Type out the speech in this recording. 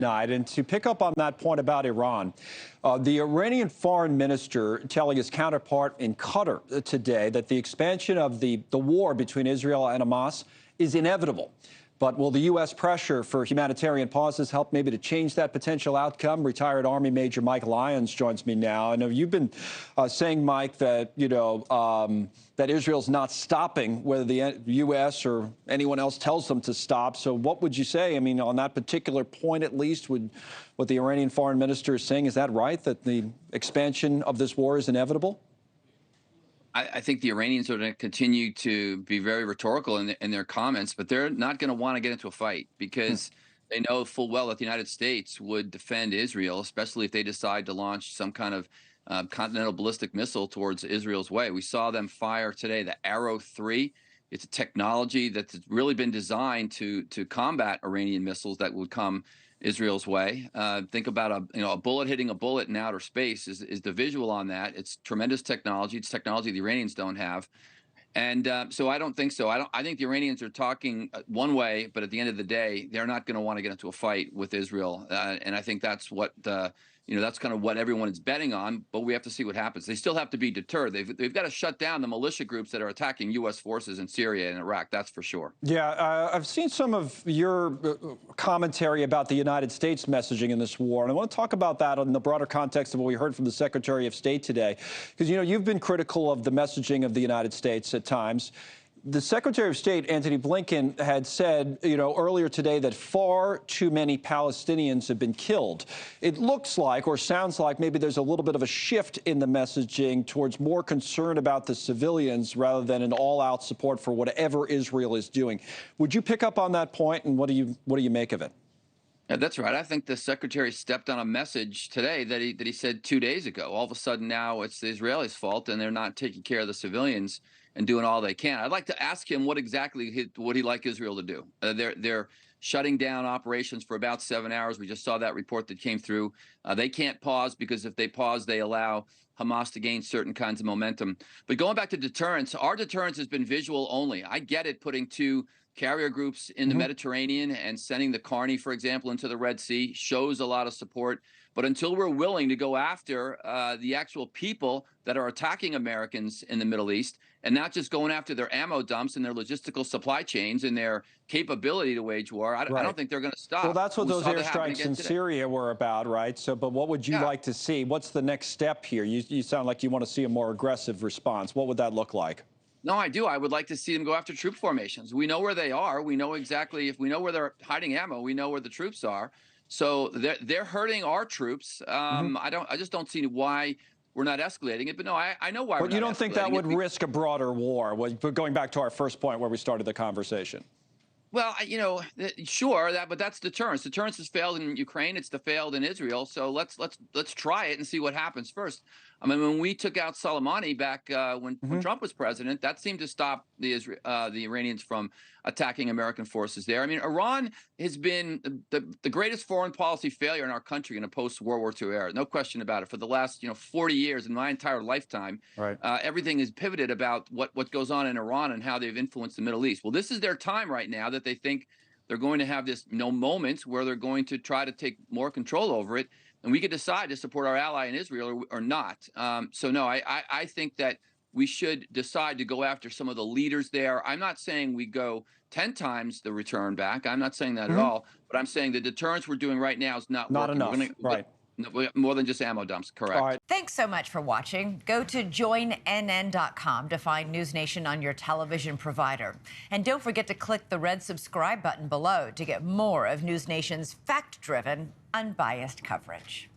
Night. And to pick up on that point about Iran, the Iranian foreign minister telling his counterpart in Qatar today that the expansion of the war between Israel and Hamas is inevitable. But will the U.S. pressure for humanitarian pauses help maybe to change that potential outcome? Retired Army Major Mike Lyons joins me now. I know you've been saying, Mike, that, that Israel's not stopping whether the U.S. or anyone else tells them to stop. So what would you say? I mean, on that particular point, at least, would what the Iranian foreign minister is saying, is that right, that the expansion of this war is inevitable? I think the Iranians are going to continue to be very rhetorical in their comments, but they're not going to want to get into a fight because they know full well that the United States would defend Israel, especially if they decide to launch some kind of continental ballistic missile towards Israel's way. We saw them fire today the Arrow 3. It's a technology that's really been designed to combat Iranian missiles that would come Israel's way. Think about a bullet hitting a bullet in outer space is the visual on that. It's tremendous technology. It's technology the Iranians don't have. And so I don't think so. I think the Iranians are talking one way, but at the end of the day, they're not going to want to get into a fight with Israel. And I think that's what that's kind of what everyone is betting on. But we have to see what happens. They still have to be deterred. They've got to shut down the militia groups that are attacking U.S. forces in Syria and Iraq. That's for sure. Yeah, I've seen some of your commentary about the United States messaging in this war, and I want to talk about that in the broader context of what we heard from the Secretary of State today, because you've been critical of the messaging of the United States at times. The Secretary of State, Antony Blinken, had said, earlier today that far too many Palestinians have been killed. It looks like, or sounds like, maybe there's a little bit of a shift in the messaging towards more concern about the civilians rather than an all-out support for whatever Israel is doing. Would you pick up on that point, and what do you make of it? Yeah, that's right. I think the secretary stepped on a message today that he said 2 days ago. All of a sudden now it's the Israelis' fault, and they're not taking care of the civilians and doing all they can. I'd like to ask him what exactly would he like Israel to do. They're shutting down operations for about 7 hours. We just saw that report that came through. They can't pause because if they pause, they allow Hamas to gain certain kinds of momentum. But going back to deterrence, our deterrence has been visual only. I get it, putting two carrier groups in the Mediterranean and sending the Carney, for example, into the Red Sea shows a lot of support. But until we're willing to go after the actual people that are attacking Americans in the Middle East, and not just going after their ammo dumps and their logistical supply chains and their capability to wage war, I don't think they're going to stop. Well, that's what those airstrikes in Syria were about, right? So, but what would you like to see? What's the next step here? You sound like you want to see a more aggressive response. What would that look like? No, I do. I would like to see them go after troop formations. We know where they are. We know exactly, if we know where they're hiding ammo, we know where the troops are. So they're hurting our troops. I just don't see why we're not escalating it. But no, I know why. But you don't think that would risk a broader war? Going back to our first point where we started the conversation. Well, sure, but that's deterrence. Deterrence has failed in Ukraine. It's failed in Israel. So let's try it and see what happens first. I mean, when we took out Soleimani back when Trump was president, that seemed to stop the Iranians from attacking American forces there. I mean, Iran has been the greatest foreign policy failure in our country in a post-World War II era. No question about it. For the last 40 years, in my entire lifetime, everything is pivoted about what goes on in Iran and how they've influenced the Middle East. Well, this is their time right now that they think they're going to have this moment where they're going to try to take more control over it. And we could decide to support our ally in Israel or not. So, no, I think that we should decide to go after some of the leaders there. I'm not saying we go 10 times the return back. I'm not saying that at all. But I'm saying the deterrence we're doing right now is not working. Enough. More than just ammo dumps, correct. All right. Thanks so much for watching. Go to joinnn.com to find NewsNation on your television provider. And don't forget to click the red subscribe button below to get more of NewsNation's fact-driven, unbiased coverage.